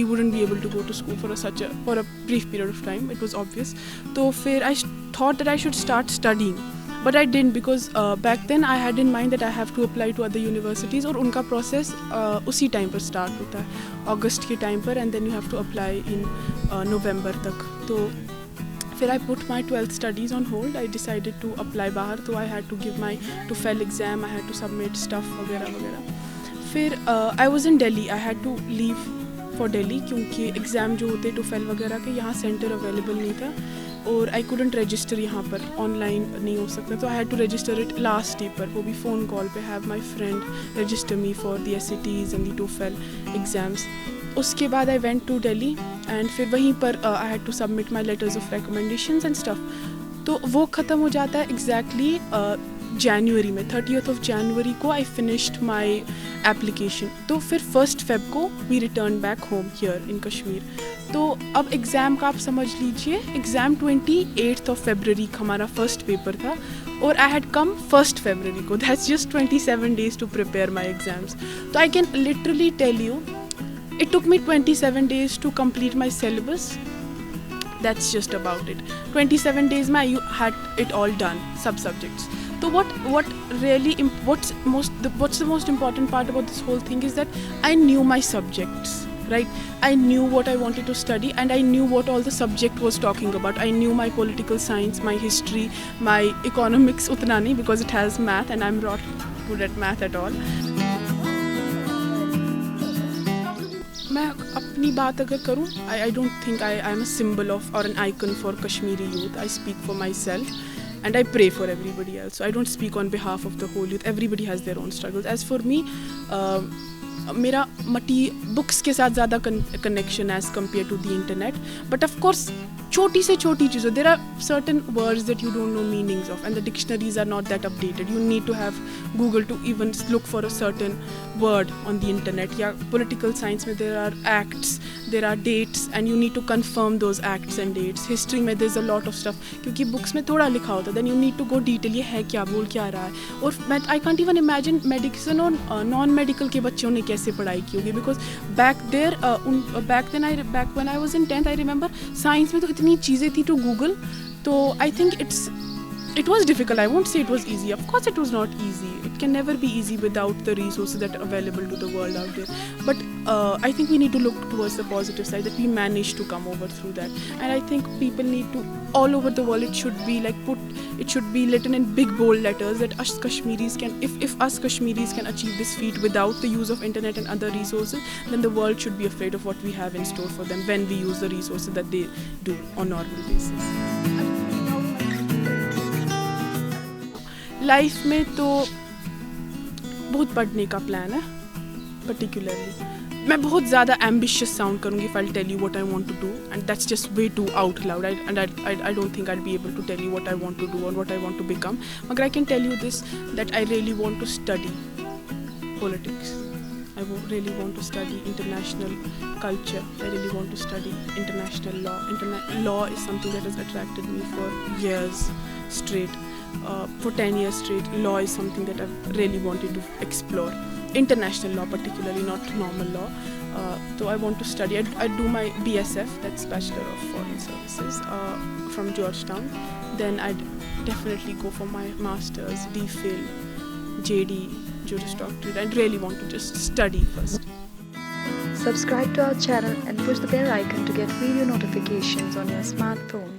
we wouldn't be able to go to school for a brief period of time. It was obvious. तो फिर I thought that I should start studying, but I didn't because back then I had in mind that I have to apply to other universities और उनका process उसी time पर start होता है, August के time पर, and then you have to apply in November तक. तो फिर I put my 12th studies on hold. I decided to apply बाहर, तो I had to give my TOEFL exam, I had to submit stuff वगैरह वगैरह. फिर I was in Delhi. I had to leave for Delhi क्योंकि exam जो होते TOEFL वगैरह के यहाँ सेंटर अवेलेबल नहीं था और आई couldn't register यहाँ पर, ऑनलाइन नहीं हो सकता, तो I had to register it last day पर, वो भी फ़ोन कॉल पे, have my friend register me for the SATs and the TOEFL exams. उसके बाद I went to Delhi and फिर वहीं पर I had to submit my letters of recommendations and stuff. तो वो ख़त्म हो जाता है एग्जैक्टली जनवरी में, 30th of January को आई फिनिश्ड माई एप्लीकेशन. तो फिर 1st Feb को we return back home here in Kashmir. तो अब एग्ज़ाम का आप समझ लीजिए, एग्ज़ाम 28th of February का हमारा फर्स्ट पेपर था और I had come 1st February को. That's just 27 days to prepare my exams. तो I can literally tell you it took me 27 days to complete my syllabus. That's just about it. 27 days में I had it all done, sub subjects. So what's the most important part about this whole thing is that I knew my subjects, right? I knew what I wanted to study and I knew what all the subject was talking about. I knew my political science, my history, my economics उतना नहीं because it has math and I'm not good at math at all. मैं अपनी बात अगर करूँ, I don't think I am a symbol of और an icon for Kashmiri youth. I speak for myself and I pray for everybody else. So I don't speak on behalf of the whole youth. Everybody has their own struggles. As for me, मेरा books के साथ ज़्यादा connection as compare to the internet. But of course छोटी से छोटी चीज़ों, there are certain words that you don't know meanings of and the dictionaries are not that updated. You need to have Google to even look for a certain word on the internet. या political science में there are acts, there are dates and you need to confirm those acts and dates. History में there is a lot of stuff क्योंकि books में थोड़ा लिखा होता है. Then you need to go detail, ये है क्या, बोल क्या रहा है. और I can't even imagine medicine और नॉन मेडिकल के बच्चों ने कैसे पढ़ाई की होगी because back when I was in 10th, I remember science में तो इतनी चीज़ें थी टू गूगल. तो I think it was difficult. I won't say it was easy. Of course it was not easy. It can never be easy without the resources that are available to the world out there. But I think we need to look towards the positive side that we managed to come over through that. And I think people need to, all over the world, it should be written in big bold letters that us Kashmiris can, if us Kashmiris can achieve this feat without the use of internet and other resources, then the world should be afraid of what we have in store for them when we use the resources that they do on normal basis. Life में तो बहुत पढ़ने का plan है. Particularly मैं बहुत ज़्यादा ambitious sound करूँगी if I'll tell you what I want to do, and that's just way too out loud. I don't think I'll be able to tell you what I want to do or what I want to become. But I can tell you this, that I really want to study politics. I really want to study international culture. I really want to study international law. Law is something that has attracted me for years straight. For 10 years straight, law is something that I've really wanted to explore. International law particularly, not normal law. So I want to study. I do my BSF, that's Bachelor of Foreign Services, from Georgetown. Then I'd definitely go for my Masters, DPhil, JD, Juris Doctorate. I'd really want to just study first. Subscribe to our channel and push the bell icon to get video notifications on your smartphone.